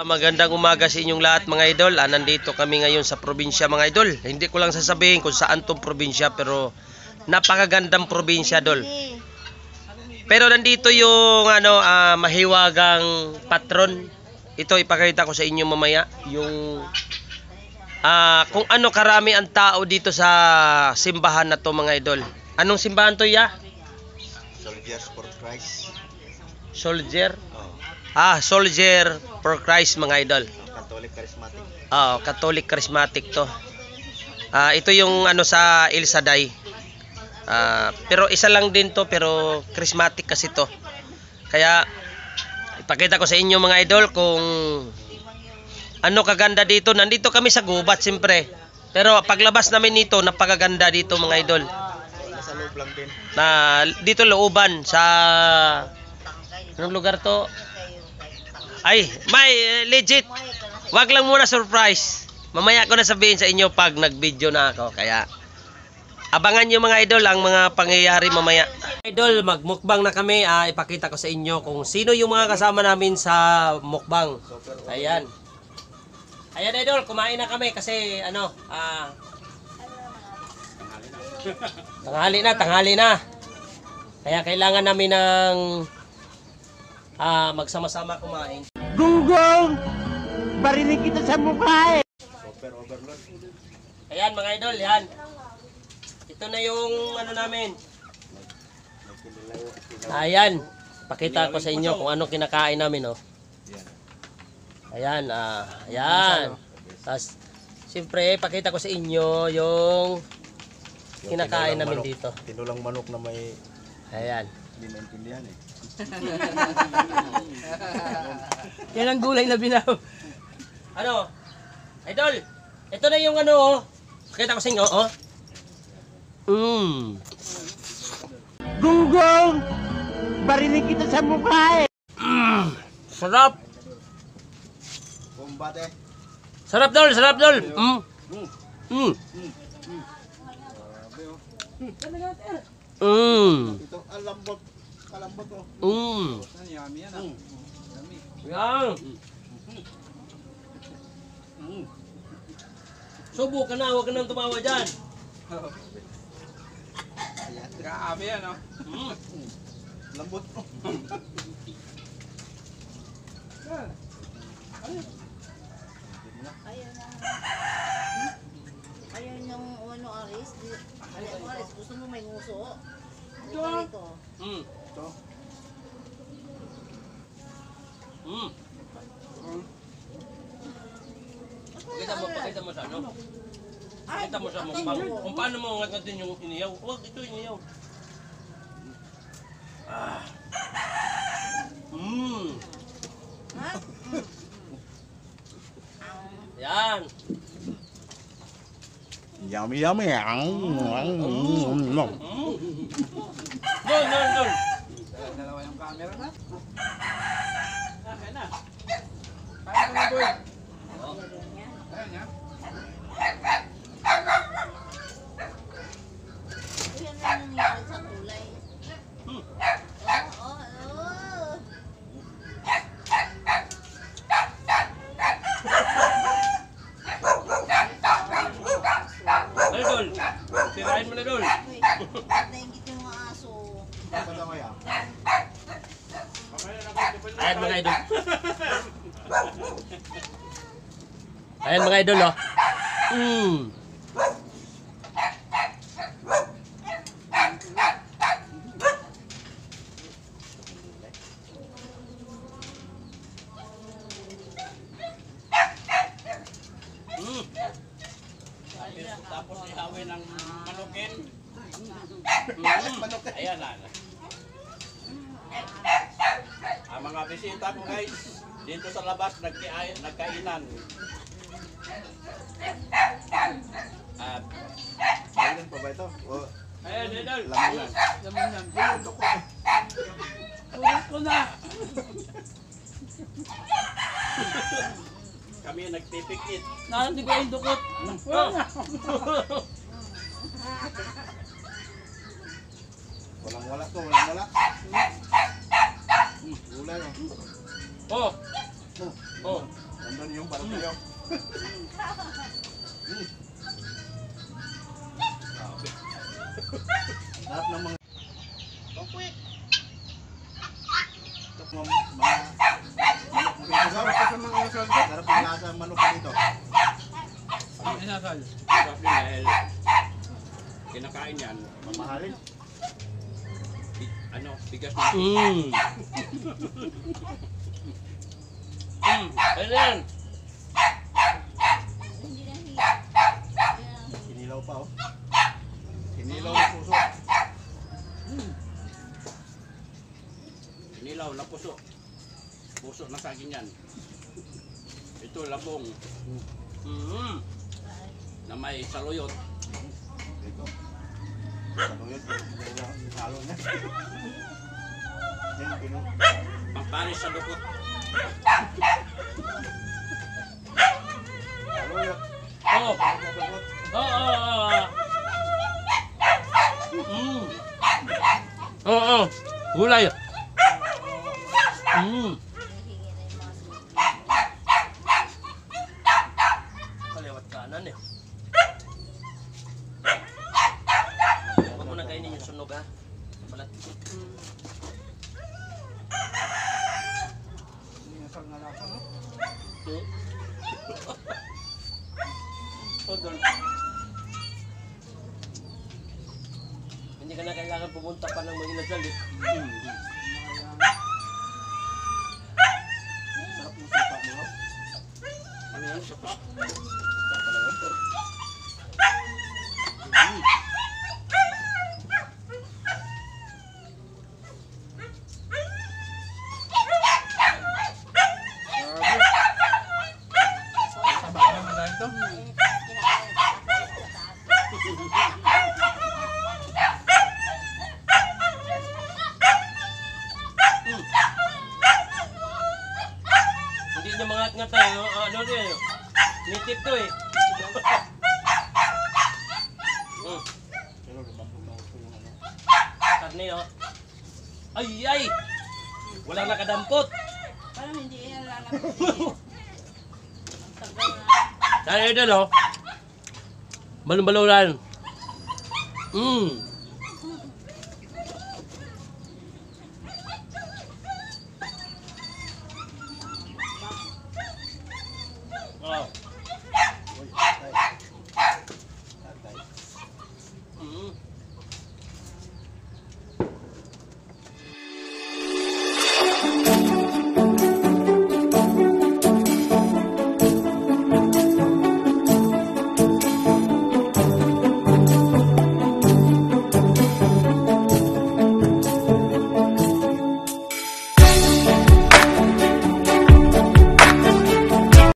Magandang umaga sa inyong lahat mga idol. Nandito kami ngayon sa probinsya mga idol. Hindi ko lang sasabihin kung saan tong probinsya, pero napakagandang probinsya dol. Pero nandito yung mahiwagang patron. Ito ipakita ko sa inyo mamaya yung kung ano karami ang tao dito sa simbahan na to mga idol. Anong simbahan to ya? Soldiers for Christ. Soldier? Soldier for Christ mga idol. Catholic Charismatic. Catholic Charismatic to. Ito yung sa El Shaddai. Pero isa lang din to, pero charismatic kasi to. Kaya ipakita ko sa inyo mga idol kung ano kaganda dito. Nandito kami sa gubat siyempre. Pero paglabas namin nito, napakaganda dito mga idol. Nasa loob lang din. Dito looban sa anong lugar to? Ay, may legit. Wag lang muna surprise. Mamaya ko na sabihin sa inyo pag nag-video na ako. Kaya abangan nyo mga idol ang mga pangyayari mamaya. Idol, magmukbang na kami. Ipakita ko sa inyo kung sino yung mga kasama namin sa mukbang. Ayan. Ayan idol, kumain na kami kasi tanghali na. Kaya kailangan namin ng magsama-sama kumain. Gunggong! Barinig kita sa mukha eh! Super overload. Ayan mga idol, yan. Ito na yung namin. Ayan. Pakita ko sa inyo kung ano kinakain namin, oh. Ayan, ayan. Tapos, siyempre, pakita ko sa inyo yung kinakain namin dito. Tinulang manok na may Ayan. hindi naintindihan eh. Yan ang gulay na binaw. Idol, ito na yung pakita ko sa inyo, oh. Gunggong! Barinig kita sa mukha eh! Sarap. Kumbate. Sarap dol, sarap dol. Ito, alambot. Kalambot oh. Yummy yan ah. Yan. Subo ka na, huwag ka nang tumawa dyan. Grabe yan oh. Lambot oh. Ayun yung aris. Ayun aris. Gusto mo may nguso? Ito. Ito. Pakita mo sa Pakita mo sa mukbang. Kung paano mo ngagatin yung iniyaw. Huwag, ito iniyaw. Yan. Yummy yummy. Dol. Dalawa yung camera na. Ayan na. Kaya ko na boy. Ayan niya. Yan na nangyari sa kulay. Dol. Sirahin mo na dol. Naingit yung mga aso. Dapat ako yan. Ayan mga idol. Ayan mga idol, oh. Tapos ihawin ng manukin. Ayan na. Ang mga bisita ko guys, dito sa labas nagkainan. At Ayun pa ba ito? ayan, idol. Laman lang. Laman yan. Bulundok ko. Ulit ko na. Kami nagpipikit. Hindi ko yung dukot. Walang wala to, walang wala. Gulay oh. Oh. Oh. Nandun yung para sa'yo. Grabe. Lahat ng mga... Mga manok mo dito, Sarap Sar. pa sa mga asal ko. Sarap yung lasa ng manok mo dito. Ang inasal. Sarap din dahil kinakain yan. Mamahalin. Ano, bigas na. Ano yan? Hindi na hiya. Yan. Hinilaw pa oh. Hinilaw ng puso. Inilaw na puso. Puso na saging yan. Ito labong na may saluyot. Dito. Ano yun? Halo niya. Yan, Pamparis sa dukot. halo yun. Oh. Pagkagot. Oo. Gulay. Hinihingi na yung mga sulit. Kaliwat kanan eh. Huwag mo na kainin yung sunog ha. Balat. Inasal na lasa, no? Oh, doon. Hindi ka na kailangan pumunta pa ng mga inasal eh. Sarap ng suka mo. Ano yan? Sapa? Sarap pala yun. Grabe. Taba naman dahil to. Kinakain sa taas. Hindi niya mga ngat tayo. Ano rin eh. Nitip to eh. Pero lumambog na uso yung ano. Karne oh. Ay ay! Walang nakadampot. Parang hindi yan lalapit eh. Ang tagal na. Dahil ito no. Balong-balong lang.